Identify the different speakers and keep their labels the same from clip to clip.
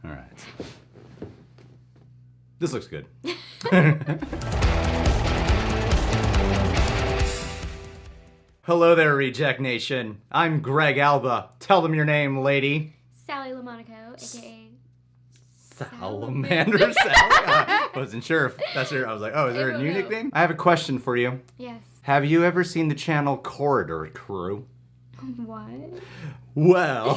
Speaker 1: All right. This looks good. Hello there, Reject Nation. I'm Greg Alba. Tell them your name, lady.
Speaker 2: Sally LaMonaco, aka
Speaker 1: Salamander Sally? I wasn't sure if that's her. I was like, oh, is there a new nickname? I have a question for you.
Speaker 2: Yes.
Speaker 1: Have you ever seen the channel Corridor Crew?
Speaker 2: What?
Speaker 1: Well,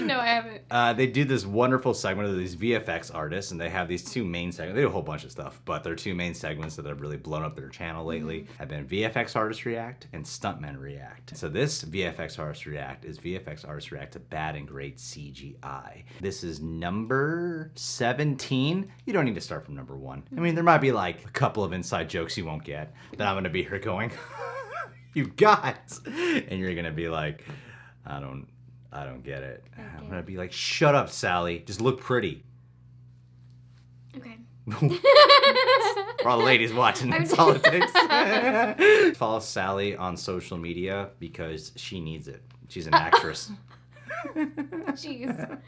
Speaker 2: No, I haven't.
Speaker 1: they do this wonderful segment of these VFX artists, and they have these two main segments. They do a whole bunch of stuff, but their two main segments that have really blown up their channel lately have been VFX Artists React and Stuntmen React. So this VFX Artists React is VFX Artists React to bad and great CGI. This is number 17. You don't need to start from number 1. I mean, there might be like a couple of inside jokes you won't get that I'm going to be here going, you guys, and you're going to be like, I don't get it. Okay. I'm gonna be like, shut up, Sally. Just look pretty.
Speaker 2: Okay.
Speaker 1: For all the ladies watching, that's all it takes. Follow Sally on social media because she needs it. She's an actress.
Speaker 2: Jeez.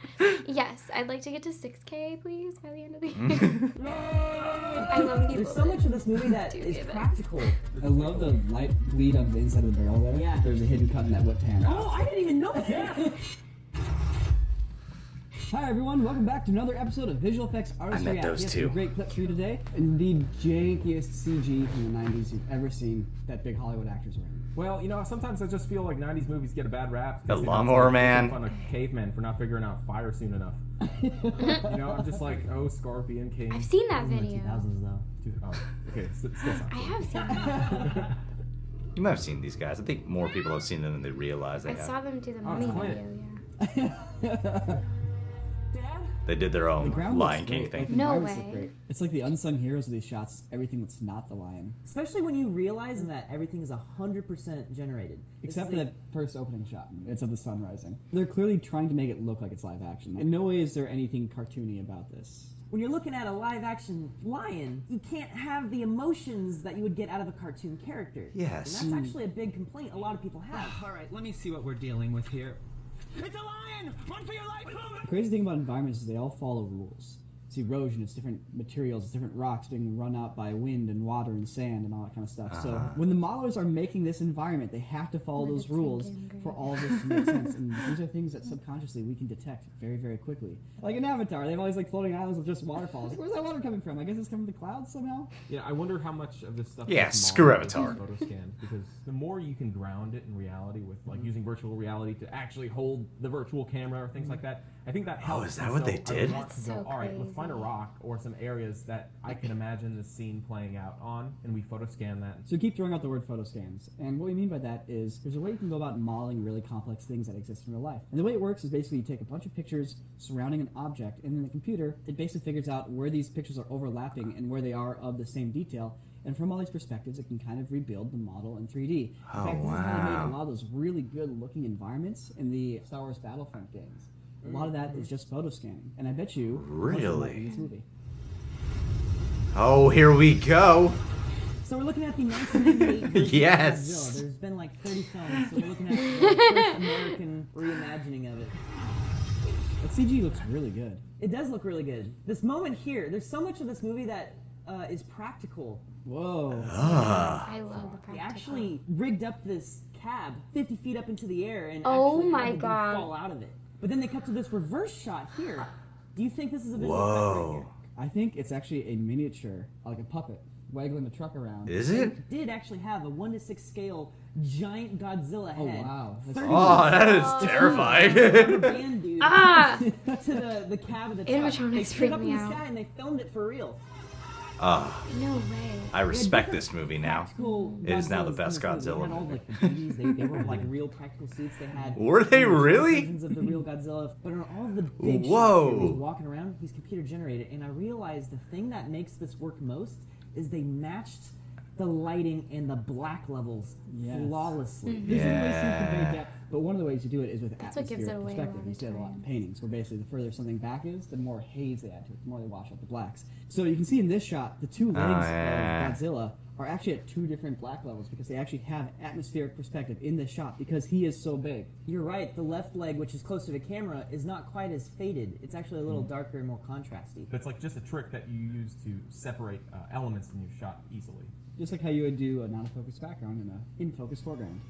Speaker 2: Yes, I'd like to get to 6K, please, by the end of the year. I love people.
Speaker 3: There's so much of this movie that is practical.
Speaker 4: I love the light bleed on the inside of the barrel there.
Speaker 3: Yeah.
Speaker 4: There's a hidden cut in that whip pan.
Speaker 3: Oh, I didn't even notice that.
Speaker 4: Hi everyone, welcome back to another episode of Visual Effects Artists React.
Speaker 1: those
Speaker 4: Yes,
Speaker 1: two.
Speaker 4: a great clip for you today. And the jankiest CG from the 90s you've ever seen that big Hollywood actors were in.
Speaker 5: Well, you know, sometimes I just feel like 90s movies get a bad rap.
Speaker 1: The Lawnmower Man.
Speaker 5: Fun of cavemen for not figuring out fire soon enough. You know, I'm just like, oh, Scorpion King.
Speaker 2: I've seen that video.
Speaker 3: 2000s though.
Speaker 5: Oh, okay, still sounds
Speaker 2: I
Speaker 5: good.
Speaker 2: have seen that.
Speaker 1: You might have seen these guys. I think more people have seen them than they realize they
Speaker 2: I
Speaker 1: have.
Speaker 2: saw them do the
Speaker 5: Oh,
Speaker 2: Mummy
Speaker 5: it's
Speaker 2: video, yeah.
Speaker 1: They did their own
Speaker 4: The ground
Speaker 1: Lion
Speaker 4: looks
Speaker 1: King
Speaker 4: great.
Speaker 1: thing.
Speaker 4: Like, the
Speaker 2: No
Speaker 4: environments look
Speaker 2: way.
Speaker 4: great. It's like the unsung heroes of these shots, everything that's not the lion.
Speaker 3: Especially when you realize that everything is 100% generated.
Speaker 4: Except for that first opening shot. It's of the sun rising. They're clearly trying to make it look like it's live action. In no way is there anything cartoony about this.
Speaker 3: When you're looking at a live-action lion, you can't have the emotions that you would get out of a cartoon character.
Speaker 1: Yes.
Speaker 3: And that's actually a big complaint a lot of people have.
Speaker 6: All right, let me see what we're dealing with here. It's a lion! Run for your life!
Speaker 4: The crazy thing about environments is they all follow rules. It's erosion, it's different materials, it's different rocks being run out by wind and water and sand and all that kind of stuff. So when the modelers are making this environment, they have to follow those rules for all of this to make sense. And these are things that subconsciously we can detect very, very quickly. Like in Avatar, they have all these like floating islands with just waterfalls. Like, where's that water coming from? I guess it's coming from the clouds somehow?
Speaker 5: Yeah, I wonder how much of this stuff
Speaker 1: Yeah,
Speaker 5: is
Speaker 1: screw
Speaker 5: modeled
Speaker 1: Avatar.
Speaker 5: versus photo scanned, because the more you can ground it in reality with like using virtual reality to actually hold the virtual camera or things like that, I think that helps.
Speaker 1: is that
Speaker 5: And
Speaker 1: what they
Speaker 5: I
Speaker 1: did?
Speaker 5: want to
Speaker 2: That's
Speaker 5: go,
Speaker 2: so
Speaker 5: all right, let's find a
Speaker 2: crazy.
Speaker 5: rock or some areas that I can imagine the scene playing out on, and we photo scan that.
Speaker 4: So we keep throwing out the word photo scans. And what we mean by that is there's a way you can go about modeling really complex things that exist in real life. And the way it works is basically you take a bunch of pictures surrounding an object, and then the computer, it basically figures out where these pictures are overlapping and where they are of the same detail. And from all these perspectives, it can kind of rebuild the model in 3D. In
Speaker 1: Oh,
Speaker 4: fact, this is how they made
Speaker 1: wow.
Speaker 4: a lot of those really good-looking environments in the Star Wars Battlefront games. A lot of that is just photo scanning. And I bet you...
Speaker 1: Really?
Speaker 4: in this movie.
Speaker 1: Oh, here we go.
Speaker 3: So we're looking at the 1998 version
Speaker 1: Yes.
Speaker 3: of Godzilla. There's been like 30 films, so we're looking at the first American reimagining of it.
Speaker 4: That CG looks really good.
Speaker 3: It does look really good. This moment here, there's so much of this movie that is practical.
Speaker 4: Whoa.
Speaker 2: I love the
Speaker 3: They
Speaker 2: practical.
Speaker 3: actually rigged up this cab 50 feet up into the air and
Speaker 2: Oh
Speaker 3: actually
Speaker 2: my
Speaker 3: had the dude
Speaker 2: God.
Speaker 3: fall out of it. But then they cut to this reverse shot here. Do you think this is a visual
Speaker 1: Whoa.
Speaker 3: effect
Speaker 4: I think it's actually a miniature, like a puppet, waggling the truck around.
Speaker 1: Is it?
Speaker 3: right here? Did actually have a 1:6 scale giant Godzilla
Speaker 4: Oh,
Speaker 3: head.
Speaker 4: wow. That's
Speaker 3: 30
Speaker 1: Oh, that is terrifying.
Speaker 3: rubber band dude
Speaker 2: Ah!
Speaker 3: to the cab of the truck.
Speaker 2: Animatronics
Speaker 3: They
Speaker 2: freak
Speaker 3: put up
Speaker 2: me
Speaker 3: in the
Speaker 2: out.
Speaker 3: sky and they filmed it for real.
Speaker 1: Oh,
Speaker 2: No way.
Speaker 1: I respect this movie now.
Speaker 3: Practical
Speaker 1: It is now the
Speaker 3: Godzillas
Speaker 1: best
Speaker 3: in this movie.
Speaker 1: Godzilla
Speaker 3: They had all
Speaker 1: movie.
Speaker 3: like the beauties. They were like real practical suits. They had.
Speaker 1: Were they really?
Speaker 3: Versions of the real Godzilla, but on all the big
Speaker 1: Whoa.
Speaker 3: shots, he's walking around. He's computer generated, and I realized the thing that makes this work most is they matched the lighting and the black levels
Speaker 4: Yes.
Speaker 3: flawlessly.
Speaker 4: Visually, they seem to convey
Speaker 1: Yeah.
Speaker 4: depth But one of the ways you do it is with
Speaker 2: That's what gives it
Speaker 4: atmospheric
Speaker 2: away a
Speaker 4: perspective.
Speaker 2: lot
Speaker 4: You
Speaker 2: of
Speaker 4: see that a lot in
Speaker 2: time.
Speaker 4: paintings, where basically the further something back is, the more haze they add to it, the more they wash out the blacks. So you can see in this shot, the two legs
Speaker 1: yeah.
Speaker 4: of Godzilla are actually at two different black levels because they actually have atmospheric perspective in this shot because he is so big.
Speaker 3: You're right. The left leg, which is closer to camera, is not quite as faded. It's actually a little darker and more contrasty.
Speaker 5: It's like just a trick that you use to separate elements in your shot easily.
Speaker 4: Just like how you would do a non-focused background and an in-focus foreground.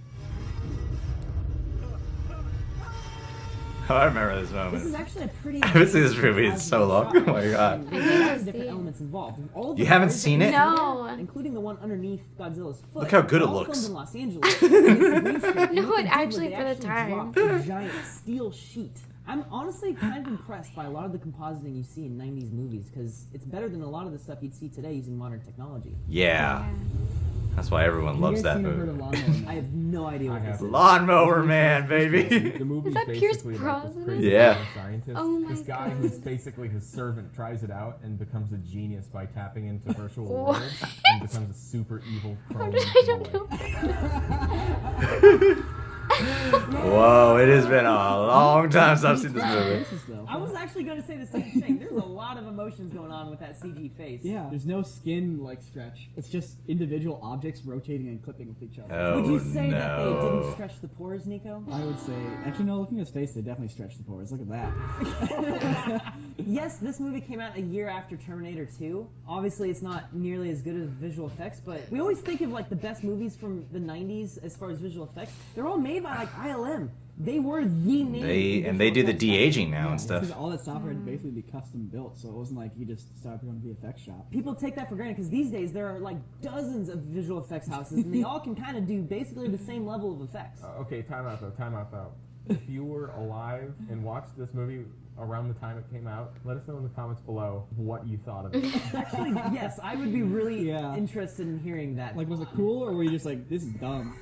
Speaker 1: Oh, I remember this
Speaker 3: This
Speaker 1: moment.
Speaker 3: is actually a pretty.
Speaker 1: I haven't seen this movie in so long. Oh my god.
Speaker 2: I need
Speaker 3: Lots
Speaker 2: to
Speaker 3: of
Speaker 2: see
Speaker 3: different
Speaker 2: it.
Speaker 3: elements involved. All of
Speaker 1: You
Speaker 3: the
Speaker 1: haven't
Speaker 3: cars that
Speaker 1: seen
Speaker 3: you
Speaker 1: it?
Speaker 3: see
Speaker 2: No.
Speaker 3: there, including the one underneath Godzilla's foot.
Speaker 1: Look how good it
Speaker 3: all
Speaker 1: looks.
Speaker 3: filmed in Los Angeles. Against the green screen. And
Speaker 2: No,
Speaker 3: what they
Speaker 2: it
Speaker 3: did was
Speaker 2: actually
Speaker 3: they
Speaker 2: for the
Speaker 3: actually
Speaker 2: time.
Speaker 3: dropped a giant steel sheet. I'm honestly kind of impressed by a lot of the compositing you see in 90s movies because it's better than a lot of the stuff you'd see today using modern technology.
Speaker 1: Yeah. That's why everyone
Speaker 4: Have
Speaker 1: loves
Speaker 4: you
Speaker 1: that
Speaker 4: guys seen or heard of
Speaker 1: movie.
Speaker 4: Lawnmower Man?
Speaker 3: I have no idea what
Speaker 5: I
Speaker 3: this
Speaker 5: have.
Speaker 3: is.
Speaker 1: Lawnmower Man, baby.
Speaker 5: The movie's
Speaker 2: that Pierce
Speaker 5: basically about this
Speaker 2: Brosnan?
Speaker 5: crazy
Speaker 1: Yeah.
Speaker 5: mad scientist.
Speaker 2: Oh my
Speaker 5: this guy
Speaker 2: God.
Speaker 5: who's basically his servant tries it out and becomes a genius by tapping into virtual
Speaker 2: What?
Speaker 5: worlds and becomes a super evil clone.
Speaker 2: I don't
Speaker 5: boy.
Speaker 2: know.
Speaker 1: Whoa, it has been a long time since I've seen this movie.
Speaker 4: Faces, though.
Speaker 3: I was actually going to say the same thing. There's a lot of emotions going on with that CG face.
Speaker 4: Yeah, there's no skin like stretch. It's just individual objects rotating and clipping with each other.
Speaker 1: Oh,
Speaker 3: Would you say that they
Speaker 1: no.
Speaker 3: didn't stretch the pores, Nico?
Speaker 4: I would say, actually, no. Looking at his face, they definitely stretched the pores. Look at that.
Speaker 3: Yes, this movie came out a year after Terminator 2. Obviously, it's not nearly as good as visual effects, but we always think of like the best movies from the 90s as far as visual effects. They're all made by like ILM. They were the name.
Speaker 1: They do the
Speaker 3: visual effects
Speaker 1: de-aging now
Speaker 4: Yeah,
Speaker 1: and
Speaker 4: it's
Speaker 1: stuff.
Speaker 4: 'cause all that software had to basically be custom built, so it wasn't like you just started going to VFX shop.
Speaker 3: People take that for granted because these days there are like dozens of visual effects houses and they all can kind of do basically the same level of effects.
Speaker 5: Okay, time out though. If you were alive and watched this movie around the time it came out, let us know in the comments below what you thought of it.
Speaker 3: Actually, yes, I would be really
Speaker 4: Yeah.
Speaker 3: interested in hearing that.
Speaker 4: Like, was it cool, or were you just like, this is dumb?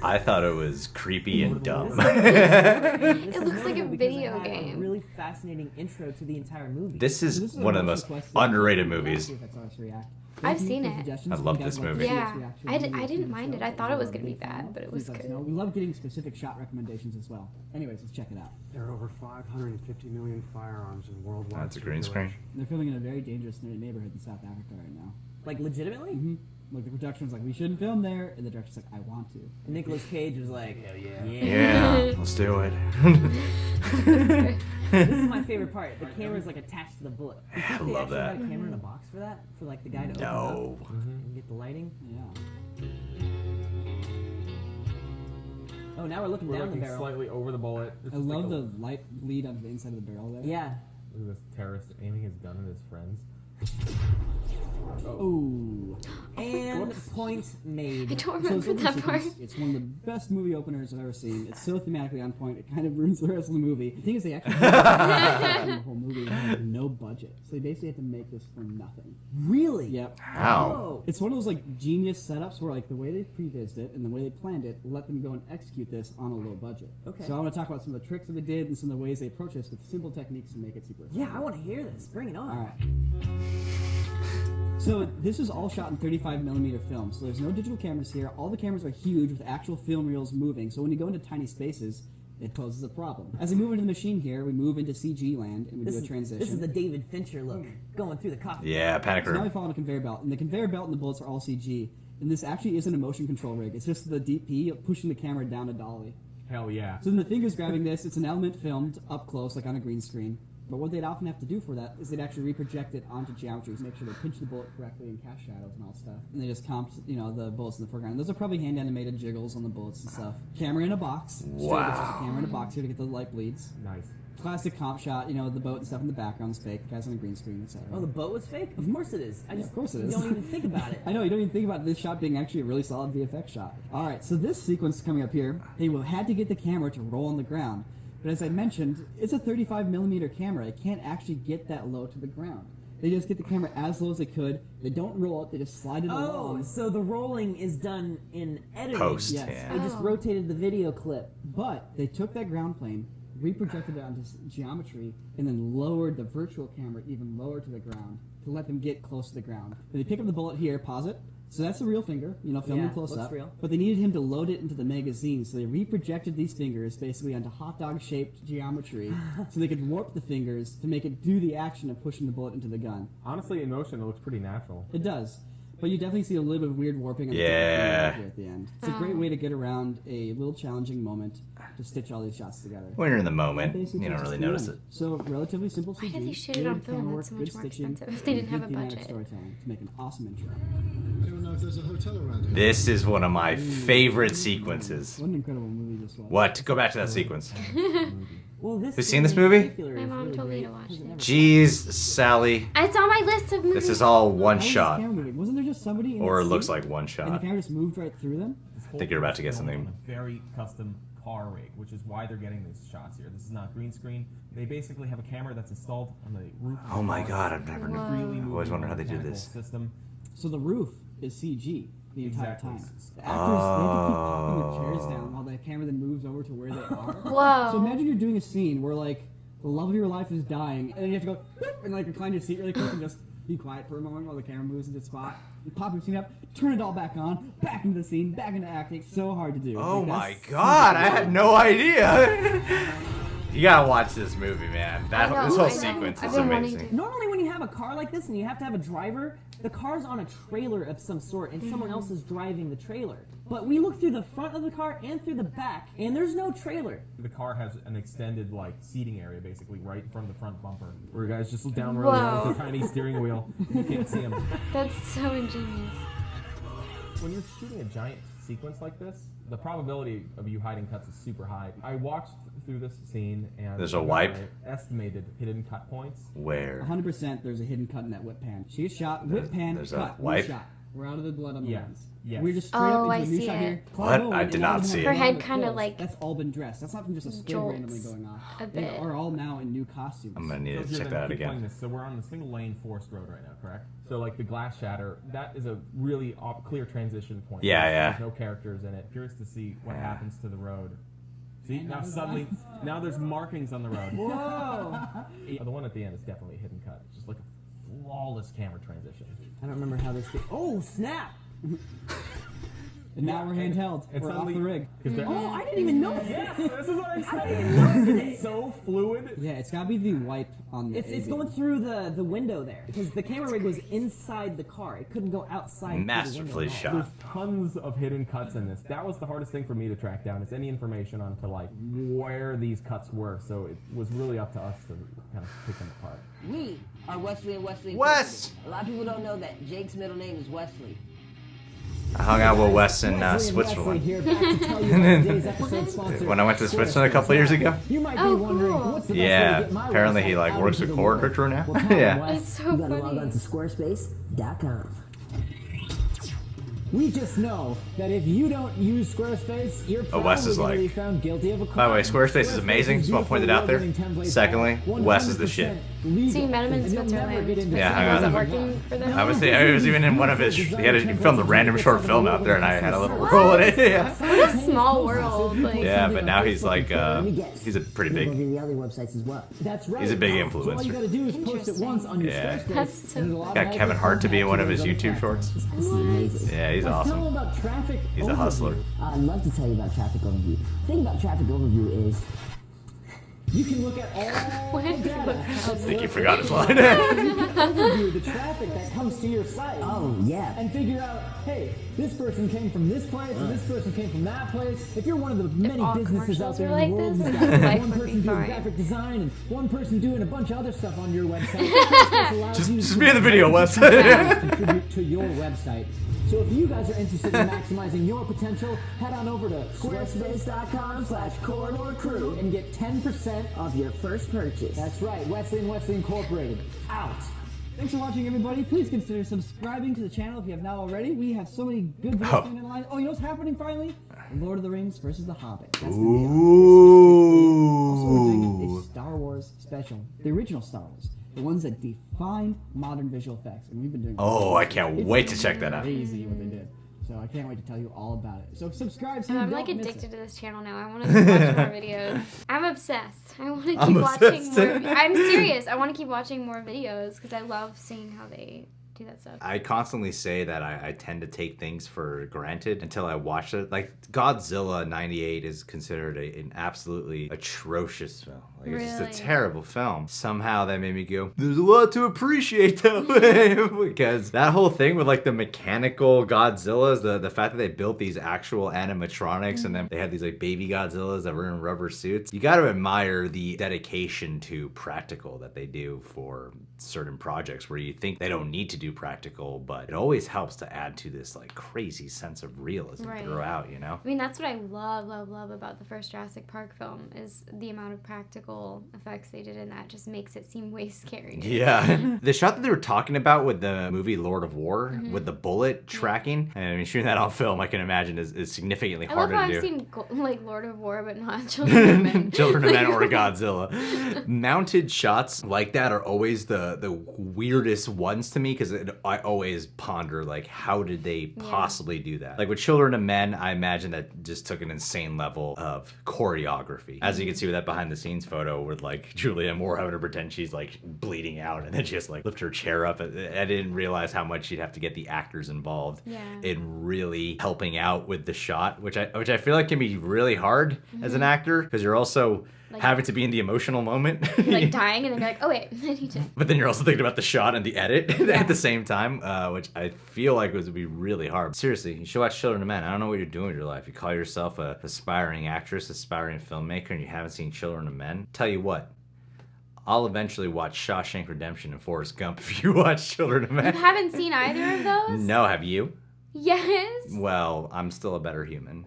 Speaker 1: I thought it was creepy and dumb.
Speaker 3: It
Speaker 2: looks like a video game.
Speaker 3: A really fascinating intro to the entire movie.
Speaker 1: This is
Speaker 4: This is
Speaker 1: one of the most underrated movies.
Speaker 4: VFX artists react.
Speaker 2: I've
Speaker 4: If you
Speaker 2: seen
Speaker 4: have
Speaker 2: it.
Speaker 4: suggestions,
Speaker 1: I
Speaker 4: if
Speaker 1: love
Speaker 4: you guys
Speaker 1: this
Speaker 4: want
Speaker 1: movie.
Speaker 4: to see
Speaker 2: Yeah,
Speaker 4: us react to a
Speaker 2: I
Speaker 4: movie
Speaker 2: didn't
Speaker 4: or
Speaker 2: mind
Speaker 4: show,
Speaker 2: it. I thought it was
Speaker 4: or
Speaker 2: gonna be
Speaker 4: a big fan
Speaker 2: bad,
Speaker 4: of,
Speaker 2: but it
Speaker 4: please
Speaker 2: was
Speaker 4: let us
Speaker 2: good.
Speaker 4: know. We love getting specific shot recommendations as well. Anyways, let's check it out.
Speaker 7: There are over 550 million firearms in worldwide
Speaker 1: That's a green screen.
Speaker 7: circulation.
Speaker 4: They're filming in a very dangerous neighborhood in South Africa right now.
Speaker 3: Like legitimately?
Speaker 4: Mm-hmm. Like the production's like, we shouldn't film there, and the director's like, I want to.
Speaker 3: And Nicolas Cage was like, hell yeah.
Speaker 1: Yeah, let's do it.
Speaker 3: This is my favorite part. The camera's like attached to the bullet. You think
Speaker 1: I
Speaker 3: they
Speaker 1: love
Speaker 3: actually
Speaker 1: that.
Speaker 3: got a camera in a box for that? For like the guy to open
Speaker 1: No.
Speaker 3: up and get the lighting?
Speaker 4: Yeah.
Speaker 3: Oh, now we're looking
Speaker 5: We're
Speaker 3: down the
Speaker 5: looking
Speaker 3: barrel.
Speaker 5: slightly over the bullet. It's
Speaker 4: I
Speaker 5: just
Speaker 4: love
Speaker 5: like
Speaker 4: the light bleed onto the inside of the barrel there.
Speaker 3: Yeah.
Speaker 5: Look at this terrorist aiming his gun at his friends.
Speaker 4: Ooh.
Speaker 3: And point made.
Speaker 2: I don't
Speaker 4: So it's
Speaker 2: remember that
Speaker 4: opening
Speaker 2: part.
Speaker 4: sequence, it's one of the best movie openers I've ever seen. It's so thematically on point, it kind of ruins the rest of the movie. The thing is, they actually the whole movie had no budget, so they basically had to make this for nothing.
Speaker 3: Really?
Speaker 4: Yep.
Speaker 1: How?
Speaker 3: Oh.
Speaker 4: It's one of those like genius setups where like the way they prevised it and the way they planned it let them go and execute this on a low budget.
Speaker 3: Okay.
Speaker 4: So I want to talk about some of the tricks that they did and some of the ways they approach this with simple techniques to make it super
Speaker 3: Yeah,
Speaker 4: effective.
Speaker 3: I want to hear this. Bring it on.
Speaker 4: All right. So this is all shot in 35mm film. So there's no digital cameras here. All the cameras are huge with actual film reels moving. So when you go into tiny spaces, it poses a problem. As we move into the machine here, we move into CG land and we
Speaker 3: This
Speaker 4: do a
Speaker 3: is,
Speaker 4: transition.
Speaker 3: this is the David Fincher look going through the coffee.
Speaker 1: Yeah, Panic
Speaker 4: So now we
Speaker 1: Room.
Speaker 4: follow a conveyor belt, and the conveyor belt and the bullets are all CG. And this actually isn't a motion control rig. It's just the DP pushing the camera down a dolly.
Speaker 5: Hell yeah.
Speaker 4: So then the finger's grabbing this. It's an element filmed up close, like on a green screen. But what they'd often have to do for that is they'd actually reproject it onto geometries, make sure they pinch the bullet correctly and cast shadows and all stuff. And they just comped, the bullets in the foreground. Those are probably hand animated jiggles on the bullets and stuff. Camera in a box. Straight
Speaker 1: Wow.
Speaker 4: up, just a camera in a box here to get the light bleeds.
Speaker 5: Nice.
Speaker 4: Classic comp shot, the boat and stuff in the background's fake, guys on the green screen, etc.
Speaker 3: Oh, the boat was fake? Of course it is. I
Speaker 4: Yeah,
Speaker 3: just
Speaker 4: of course it is.
Speaker 3: don't even think about it.
Speaker 4: I know, you don't even think about this shot being actually a really solid VFX shot. Alright, so this sequence coming up here, they had to get the camera to roll on the ground. But as I mentioned, it's a 35mm camera. It can't actually get that low to the ground. They just get the camera as low as they could. They don't roll it, they just slide it
Speaker 3: Oh,
Speaker 4: along.
Speaker 3: so the rolling is done in editing.
Speaker 1: Post.
Speaker 4: Yes.
Speaker 1: Yeah.
Speaker 3: They just
Speaker 2: Oh.
Speaker 3: rotated the video clip.
Speaker 4: But they took that ground plane, reprojected it onto geometry, and then lowered the virtual camera even lower to the ground to let them get close to the ground. Then they pick up the bullet here, pause it, So that's a real finger, filmed
Speaker 3: Yeah,
Speaker 4: close
Speaker 3: looks
Speaker 4: up.
Speaker 3: real.
Speaker 4: But they needed him to load it into the magazine, so they reprojected these fingers basically onto hot dog shaped geometry, so they could warp the fingers to make it do the action of pushing the bullet into the gun.
Speaker 5: Honestly, in motion, it looks pretty natural.
Speaker 4: It does. But you definitely see a little bit of weird warping on the
Speaker 1: Yeah.
Speaker 4: here at the end. It's a great way to get around a little challenging moment to stitch all these shots together.
Speaker 1: When you're in the moment,
Speaker 4: Basically
Speaker 1: you don't
Speaker 4: just
Speaker 1: really
Speaker 4: the
Speaker 1: notice
Speaker 4: end.
Speaker 1: it.
Speaker 4: So relatively simple CG.
Speaker 2: Why did they shoot it on
Speaker 4: good
Speaker 2: film?
Speaker 4: camera
Speaker 2: That's so
Speaker 4: work,
Speaker 2: much
Speaker 4: good
Speaker 2: more
Speaker 4: stitching,
Speaker 2: expensive if they didn't
Speaker 4: and
Speaker 2: have a
Speaker 4: good thematic
Speaker 2: budget.
Speaker 4: storytelling to make an awesome intro.
Speaker 7: I don't know if there's a hotel around here.
Speaker 1: This is one of my favorite sequences.
Speaker 4: What an incredible movie this was.
Speaker 1: What? Go back to that sequence.
Speaker 3: Well, this
Speaker 1: Who've seen this
Speaker 3: scene in
Speaker 1: movie?
Speaker 3: particular
Speaker 2: My
Speaker 3: is
Speaker 2: mom
Speaker 3: really
Speaker 2: told me
Speaker 3: great
Speaker 2: to watch
Speaker 3: because
Speaker 2: it.
Speaker 3: never-
Speaker 1: Jeez, Sally.
Speaker 2: It's on my list of movies.
Speaker 1: This is all one
Speaker 4: How was this
Speaker 1: shot.
Speaker 4: camera moving? Wasn't there just somebody in
Speaker 1: Or
Speaker 4: that
Speaker 1: it looks
Speaker 4: seat,
Speaker 1: like one
Speaker 4: and the
Speaker 1: shot.
Speaker 4: camera just moved right through them?
Speaker 5: This whole
Speaker 1: Think you're about
Speaker 5: thing
Speaker 1: to
Speaker 5: is
Speaker 1: get
Speaker 5: filmed
Speaker 1: something.
Speaker 5: on a very custom car rig, which is why they're getting these shots here. This is not green screen. They basically have a camera that's installed on the roof. of
Speaker 1: Oh
Speaker 5: the
Speaker 1: my
Speaker 5: car.
Speaker 1: god, I've never
Speaker 2: Whoa.
Speaker 1: known.
Speaker 5: Freely
Speaker 1: I've always
Speaker 5: moving
Speaker 1: wondered how they did
Speaker 5: mechanical
Speaker 1: this.
Speaker 5: System.
Speaker 4: So the roof is CG the entire
Speaker 5: Exactly.
Speaker 4: time. The actors, they have to keep popping their chairs down while the camera then moves over to where they are.
Speaker 2: Whoa.
Speaker 4: So imagine you're doing a scene where, like, the love of your life is dying, and then you have to go, "Boop," and, like, recline your seat really quick and just be quiet for a moment while the camera moves into its spot. You pop your scene up, turn it all back on, back into the scene, back into acting. So hard to do.
Speaker 1: Oh
Speaker 4: Like,
Speaker 1: my
Speaker 4: that's
Speaker 1: god,
Speaker 4: super
Speaker 1: I had
Speaker 4: cool.
Speaker 1: no idea. You gotta watch this movie, man.
Speaker 2: I know,
Speaker 1: This whole
Speaker 2: I know.
Speaker 1: sequence
Speaker 2: I've
Speaker 1: is
Speaker 2: been wanting
Speaker 1: amazing.
Speaker 2: to.
Speaker 3: Normally, when you have a car like this and you have to have a driver, the car's on a trailer of some sort and someone else is driving the trailer. But we look through the front of the car and through the back, and there's no trailer.
Speaker 5: The car has an extended seating area basically right in front of the front bumper, where guys just look down really low with a tiny steering wheel. You can't see them.
Speaker 2: That's so ingenious.
Speaker 5: When you're shooting a giant sequence like this, the probability of you hiding cuts is super high. I watched through this scene and
Speaker 1: There's a wipe?
Speaker 5: I estimated hidden cut points.
Speaker 1: Where?
Speaker 4: 100% there's a hidden cut in that whip pan. She gets shot, whip pan,
Speaker 1: There's a
Speaker 4: cut,
Speaker 1: wipe?
Speaker 4: shot. We're out of the blood on the
Speaker 5: Yeah.
Speaker 4: lens.
Speaker 5: Yes.
Speaker 4: We're just straight
Speaker 2: Oh,
Speaker 4: up
Speaker 2: I
Speaker 4: into a new
Speaker 2: see
Speaker 4: shot
Speaker 2: it.
Speaker 4: here.
Speaker 1: What?
Speaker 4: Boom,
Speaker 1: I
Speaker 4: and
Speaker 1: did
Speaker 4: all
Speaker 1: not
Speaker 4: of them
Speaker 1: see
Speaker 4: have
Speaker 1: it.
Speaker 2: Her head
Speaker 4: blood
Speaker 2: kinda,
Speaker 4: pills.
Speaker 2: like,
Speaker 4: That's all been dressed. That's not from just a squid
Speaker 2: jolts
Speaker 4: randomly going off.
Speaker 2: a
Speaker 4: They
Speaker 2: bit.
Speaker 4: are all now in new costumes.
Speaker 1: I'm gonna need
Speaker 5: So
Speaker 1: to
Speaker 5: here
Speaker 1: check
Speaker 5: then,
Speaker 1: that out
Speaker 5: keep playing
Speaker 1: again.
Speaker 5: this. So we're on the single lane forest road right now, correct? So the glass shatter, that is a really clear transition point.
Speaker 1: Yeah, yeah.
Speaker 5: There's no characters in it. Curious to see what
Speaker 1: Yeah.
Speaker 5: happens to the road. See, now suddenly, now there's markings on the road.
Speaker 3: Whoa!
Speaker 5: The one at the end is definitely a hidden cut. It's just like a flawless camera transition.
Speaker 3: I don't remember how this. Oh snap!
Speaker 4: And now we're handheld.
Speaker 5: And
Speaker 4: We're off
Speaker 5: suddenly-
Speaker 4: the rig.
Speaker 5: 'cause they're-
Speaker 3: Oh, I didn't even notice
Speaker 5: Yes,
Speaker 3: it.
Speaker 5: this is what I'm
Speaker 3: I
Speaker 5: saying.
Speaker 3: didn't notice
Speaker 5: It's
Speaker 3: it.
Speaker 5: so fluid.
Speaker 4: Yeah, it's gotta be the wipe on the
Speaker 3: It's
Speaker 4: A-beam.
Speaker 3: going through the window there because the camera rig was inside the car. It couldn't go outside. through the
Speaker 1: Masterfully
Speaker 3: window.
Speaker 1: shot.
Speaker 5: There's tons of hidden cuts in this. That was the hardest thing for me to track down. Is any information on where these cuts were. So it was really up to us to kind of pick them apart.
Speaker 8: We are Wesley and Wesley.
Speaker 1: Wes!
Speaker 8: Incorporated. A lot of people don't know that Jake's middle name is Wesley.
Speaker 1: I hung out with Wes in
Speaker 3: Wesley and Wesley
Speaker 1: Switzerland.
Speaker 3: here, back to tell you about today's episode sponsor,
Speaker 1: When I went to Switzerland a couple years ago.
Speaker 3: You might be
Speaker 2: Oh,
Speaker 3: wondering,
Speaker 2: cool.
Speaker 3: what's the best
Speaker 1: Yeah,
Speaker 3: way to get my
Speaker 1: apparently he,
Speaker 3: website
Speaker 1: like,
Speaker 3: out
Speaker 1: works
Speaker 3: into
Speaker 1: with
Speaker 3: the
Speaker 1: cord
Speaker 3: world?
Speaker 1: crew now.
Speaker 3: Well, tell
Speaker 1: Yeah.
Speaker 3: him, Wes,
Speaker 2: It's so
Speaker 8: You gotta log
Speaker 2: funny.
Speaker 8: on to squarespace.com.
Speaker 3: We just know that if you don't use Squarespace, you're
Speaker 1: Oh, Wes is
Speaker 3: probably gonna be
Speaker 1: like-
Speaker 3: found guilty of a crime.
Speaker 1: By the way, Squarespace is amazing. Just want to point it out there.
Speaker 3: beautiful award-winning templates
Speaker 1: Secondly,
Speaker 3: are
Speaker 1: Wes is the shit.
Speaker 3: 100% legal,
Speaker 2: So you met him in
Speaker 3: and you'll never
Speaker 2: Switzerland?
Speaker 3: get into
Speaker 1: Yeah,
Speaker 3: trouble
Speaker 1: hung out
Speaker 2: Was it
Speaker 1: with
Speaker 3: with
Speaker 2: working for them?
Speaker 1: I was even in one of his. He filmed a random short film out there, and I had a little role in it. Yeah.
Speaker 2: What a small world. Like,
Speaker 1: Yeah, but now he's like,
Speaker 8: Let me guess.
Speaker 1: he's a pretty
Speaker 8: You go
Speaker 1: big.
Speaker 8: via the other websites as well.
Speaker 3: That's right.
Speaker 1: He's a big
Speaker 3: So all you
Speaker 1: influencer.
Speaker 3: gotta do is post it once on your
Speaker 1: Yeah.
Speaker 3: Squarespace.
Speaker 2: That's so
Speaker 3: and it'll
Speaker 2: cool.
Speaker 1: Got
Speaker 3: automatically
Speaker 1: Kevin Hart to be in one of his
Speaker 3: contact you
Speaker 1: YouTube
Speaker 3: with
Speaker 1: shorts.
Speaker 8: This is amazing.
Speaker 1: Yeah, he's
Speaker 3: Let's tell
Speaker 1: awesome.
Speaker 3: them about traffic
Speaker 1: He's a
Speaker 3: overview.
Speaker 1: hustler.
Speaker 8: I'd love to tell you about traffic overview. The thing about traffic overview is
Speaker 3: You can look at all the data.
Speaker 1: I think he forgot his line.
Speaker 3: You can overview the traffic that comes to your site.
Speaker 8: oh yeah.
Speaker 3: And figure out, hey, this person came from this place and this person came from that place. If you're one of the many
Speaker 2: all
Speaker 3: businesses out
Speaker 2: commercials
Speaker 3: there
Speaker 2: were
Speaker 3: in the
Speaker 2: like
Speaker 3: world,
Speaker 2: this,
Speaker 3: you've
Speaker 2: then
Speaker 3: got
Speaker 2: life
Speaker 3: one
Speaker 2: would
Speaker 3: person
Speaker 2: be
Speaker 3: doing
Speaker 2: fine.
Speaker 3: graphic design and one person doing a bunch of other stuff on your website. Squarespace allows you
Speaker 1: Just
Speaker 3: to
Speaker 1: be in the video, Wes.
Speaker 3: contribute to your website. So if you guys are interested in maximizing your potential, head on over to
Speaker 8: Squarespace.com/corridorcrew
Speaker 3: and get 10%
Speaker 8: of your first purchase.
Speaker 3: That's right, Wesley and Wesley Incorporated. Out.
Speaker 4: Thanks for watching, everybody. Please consider subscribing to the channel if you have not already. We have so many good videos coming in line. Oh, you know what's happening finally? Lord of the Rings versus The Hobbit. That's gonna be also, we're doing
Speaker 1: Ooh.
Speaker 4: a Star Wars special. The original Star Wars. The ones that defined modern visual effects. And we've been doing
Speaker 1: Oh, I can't
Speaker 4: It's
Speaker 1: wait to check that out.
Speaker 4: crazy what they did. So I can't wait to tell you all about it. So subscribe so
Speaker 2: And
Speaker 4: you
Speaker 2: I'm
Speaker 4: don't
Speaker 2: like
Speaker 4: miss
Speaker 2: addicted
Speaker 4: it.
Speaker 2: to this channel now. I want to watch more videos. I'm obsessed. I want to keep
Speaker 1: I'm
Speaker 2: watching
Speaker 1: obsessed.
Speaker 2: more. I'm serious. I want to keep watching more videos because I love seeing how they do that stuff.
Speaker 1: I constantly say that I tend to take things for granted until I watch it. Like Godzilla '98 is considered an absolutely atrocious film. Like it's just
Speaker 2: Really?
Speaker 1: a terrible film. Somehow that made me go, there's a lot to appreciate though. Because that whole thing with like the mechanical Godzillas, the fact that they built these actual animatronics and then they had these like baby Godzillas that were in rubber suits. You got to admire the dedication to practical that they do for certain projects where you think they don't need to do practical, but it always helps to add to this like crazy sense of realism
Speaker 2: Right.
Speaker 1: throughout, you know?
Speaker 2: I mean, that's what I love about the first Jurassic Park film is the amount of practical effects they did in that just makes it seem way scarier.
Speaker 1: Yeah. The shot that they were talking about with the movie Lord of War, with the bullet tracking, and I mean, shooting that on film, I can imagine is significantally
Speaker 2: I love
Speaker 1: harder
Speaker 2: how
Speaker 1: to
Speaker 2: I've
Speaker 1: do.
Speaker 2: seen like Lord of War, but not Children of Men.
Speaker 1: Children of Men or Godzilla. Mounted shots like that are always the weirdest ones to me because I always ponder like how did they possibly do that? Like with Children of Men, I imagine that just took an insane level of choreography. As you can see with that behind the scenes photo with like Julia Moore having to pretend she's like bleeding out and then she just like lift her chair up. I didn't realize how much she'd have to get the actors involved in really helping out with the shot, which I feel like can be really hard as an actor because you're also having to be in the emotional moment.
Speaker 2: Like dying, and then you're like, oh wait, I need to.
Speaker 1: But then you're also thinking about the shot and the edit at the same time, which I feel like would be really hard. Seriously, you should watch Children of Men. I don't know what you're doing with your life. You call yourself a aspiring actress, aspiring filmmaker, and you haven't seen Children of Men. Tell you what, I'll eventually watch Shawshank Redemption and Forrest Gump if you watch Children of Men.
Speaker 2: You haven't seen either of those?
Speaker 1: No, have you?
Speaker 2: Yes.
Speaker 1: Well, I'm still a better human.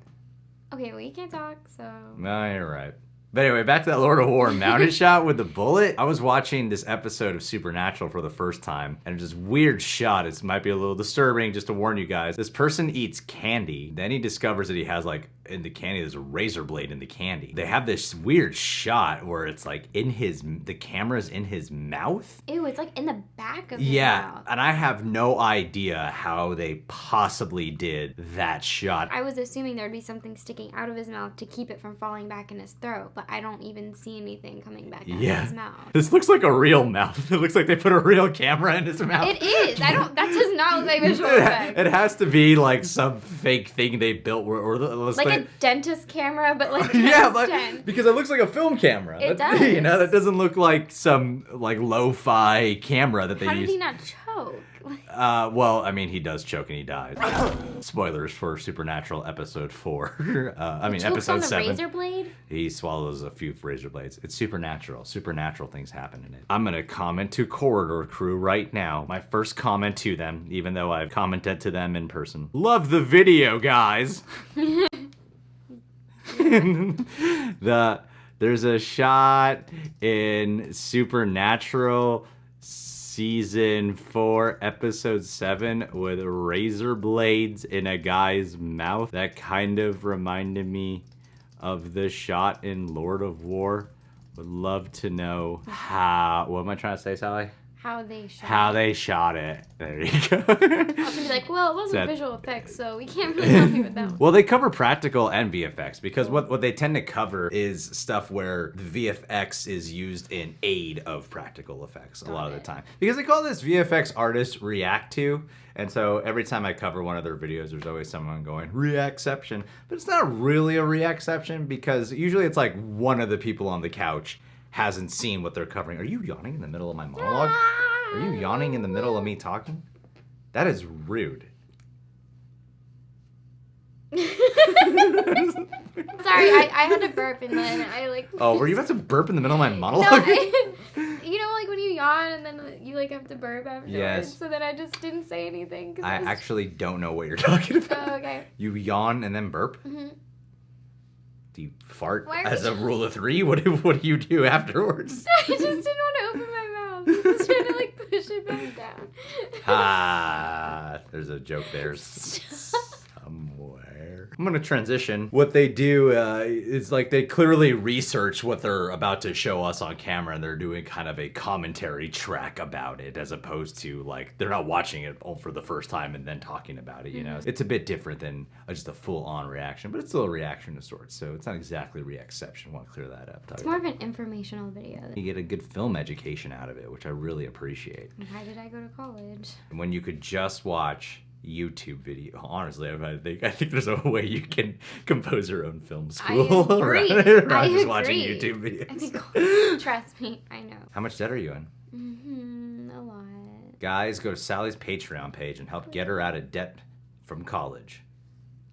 Speaker 2: Okay, well you can't talk, so.
Speaker 1: No, you're right. But anyway, back to that Lord of War mounted shot with the bullet. I was watching this episode of Supernatural for the first time, and it's this weird shot. It might be a little disturbing, just to warn you guys. This person eats candy. Then he discovers that he has like in the candy, there's a razor blade in the candy. They have this weird shot where it's like the camera's in his mouth.
Speaker 2: Ew, it's like in the back of his
Speaker 1: Yeah,
Speaker 2: mouth.
Speaker 1: and I have no idea how they possibly did that shot.
Speaker 2: I was assuming there'd be something sticking out of his mouth to keep it from falling back in his throat, but I don't even see anything coming back out of his mouth.
Speaker 1: This looks like a real mouth. It looks like they put a real camera in his mouth.
Speaker 2: It is. That does not look like visual effects.
Speaker 1: It has to be like some fake thing they built
Speaker 2: Like a dentist camera, but like
Speaker 1: yeah,
Speaker 2: but
Speaker 1: because it looks like a film camera.
Speaker 2: It
Speaker 1: That-
Speaker 2: does.
Speaker 1: You know, that doesn't look like some like lo-fi camera that they
Speaker 2: How
Speaker 1: use.
Speaker 2: did he not choke?
Speaker 1: Well, I mean, he does choke and he dies. Spoilers for Supernatural episode 4.
Speaker 2: Chokes
Speaker 1: episode
Speaker 2: on the
Speaker 1: 7.
Speaker 2: razor blade?
Speaker 1: He swallows a few razor blades. It's supernatural. Supernatural things happen in it. I'm going to comment to Corridor Crew right now. My first comment to them, even though I've commented to them in person. Love the video, guys. There's a shot in Supernatural season 4 episode 7 with razor blades in a guy's mouth that kind of reminded me of the shot in Lord of War. Would love to know what am I trying to say, Sally?
Speaker 2: How they shot
Speaker 1: How
Speaker 2: it.
Speaker 1: they shot it. There you go.
Speaker 2: I was gonna be like, well, it wasn't
Speaker 1: That-
Speaker 2: visual effects, so we can't really help you with that one.
Speaker 1: Well, they cover practical and VFX because what they tend to cover is stuff where the VFX is used in aid of practical effects a lot of the time. Because they call this VFX artist react to, and so every time I cover one of their videos, there's always someone going, reactception. But it's not really a reactception because usually it's like one of the people on the couch hasn't seen what they're covering. Are you yawning in the middle of my monologue? Are you yawning in the middle of me talking? That is rude.
Speaker 2: Sorry, I had to burp and then I like.
Speaker 1: Oh, were you about to burp in the middle of my
Speaker 2: No,
Speaker 1: monologue?
Speaker 2: you know, like when you yawn and then you like have to burp afterwards.
Speaker 1: Yes.
Speaker 2: So then I just didn't say anything. 'Cause
Speaker 1: I
Speaker 2: was...
Speaker 1: actually don't know what you're talking about.
Speaker 2: Oh, okay.
Speaker 1: You yawn and then burp?
Speaker 2: Mm-hmm.
Speaker 1: Do you fart
Speaker 2: Why are
Speaker 1: as
Speaker 2: you-
Speaker 1: a rule of 3? What do you do afterwards?
Speaker 2: I just didn't want to open my mouth. I was trying to like push it back down.
Speaker 1: Ah, there's a joke there somewhere. I'm gonna transition. What they do is like they clearly research what they're about to show us on camera, and they're doing kind of a commentary track about it, as opposed to like they're not watching it all for the first time and then talking about it. You know, it's a bit different than just a full-on reaction, but it's still a reaction of sorts. So it's not exactly reacception. Want to clear that up.
Speaker 2: It's more of an informational video.
Speaker 1: You get a good film education out of it, which I really appreciate.
Speaker 2: Why did I go to college?
Speaker 1: When you could just watch YouTube video, honestly, I think there's a way you can compose your own film school
Speaker 2: agree.
Speaker 1: around just
Speaker 2: agree.
Speaker 1: watching YouTube videos.
Speaker 2: I think, trust me, I know.
Speaker 1: How much debt are you in?
Speaker 2: A lot.
Speaker 1: Guys, go to Sally's Patreon page and help get her out of debt from college.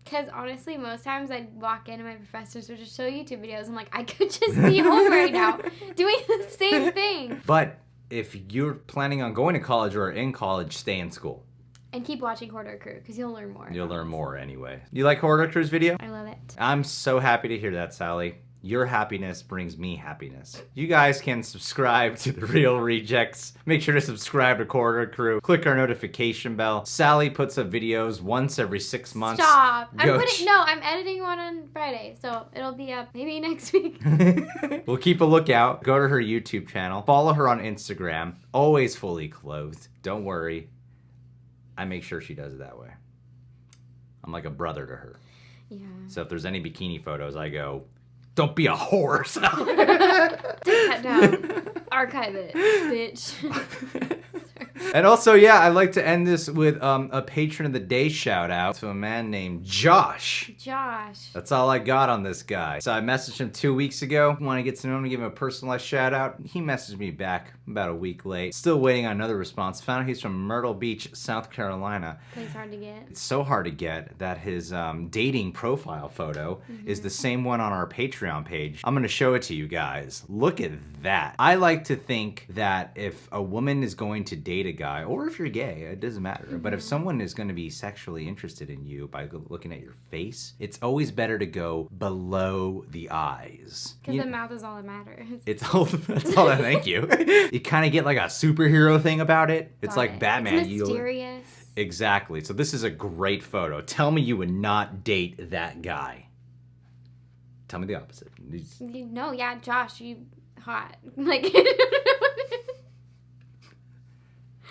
Speaker 2: Because honestly, most times I'd walk in and my professors would just show YouTube videos. I'm like, I could just be home right now doing the same thing.
Speaker 1: But if you're planning on going to college or in college, stay in school.
Speaker 2: And keep watching Hoarder Crew because you'll learn more.
Speaker 1: You'll learn more anyway. You like Hoarder Crew's video?
Speaker 2: I love it.
Speaker 1: I'm so happy to hear that, Sally. Your happiness brings me happiness. You guys can subscribe to The Real Rejects. Make sure to subscribe to Hoarder Crew. Click our notification bell. Sally puts up videos once every 6 months.
Speaker 2: Stop.
Speaker 1: Go
Speaker 2: I'm editing one on Friday, so it'll be up maybe next week.
Speaker 1: We'll keep a lookout. Go to her YouTube channel. Follow her on Instagram. Always fully clothed. Don't worry. I make sure she does it that way. I'm like a brother to her.
Speaker 2: Yeah.
Speaker 1: So if there's any bikini photos, I go, don't be a whore, Sally.
Speaker 2: Take that down. Archive it, bitch.
Speaker 1: And also, yeah, I'd like to end this with a patron of the day shout out to a man named Josh.
Speaker 2: Josh.
Speaker 1: That's all I got on this guy. So I messaged him 2 weeks ago. Want to get to know him and give him a personalized shout out. He messaged me back about a week late. Still waiting on another response. Found out he's from Myrtle Beach, South Carolina.
Speaker 2: Place hard to get.
Speaker 1: It's so hard to get that his dating profile photo is the same one on our Patreon page. I'm going to show it to you guys. Look at that. I like to think that if a woman is going to date a guy, or if you're gay, it doesn't matter, but if someone is going to be sexually interested in you by looking at your face, it's always better to go below the eyes.
Speaker 2: Because the mouth is all that matters.
Speaker 1: That's all that, thank you. You kind of get like a superhero thing about it. It's like Batman.
Speaker 2: It's mysterious.
Speaker 1: Exactly. So this is a great photo. Tell me you would not date that guy. Tell me the opposite.
Speaker 2: No, yeah, Josh, you hot. Like,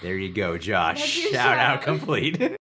Speaker 1: there you go, Josh.
Speaker 2: That's your
Speaker 1: Shout out
Speaker 2: shout.
Speaker 1: complete.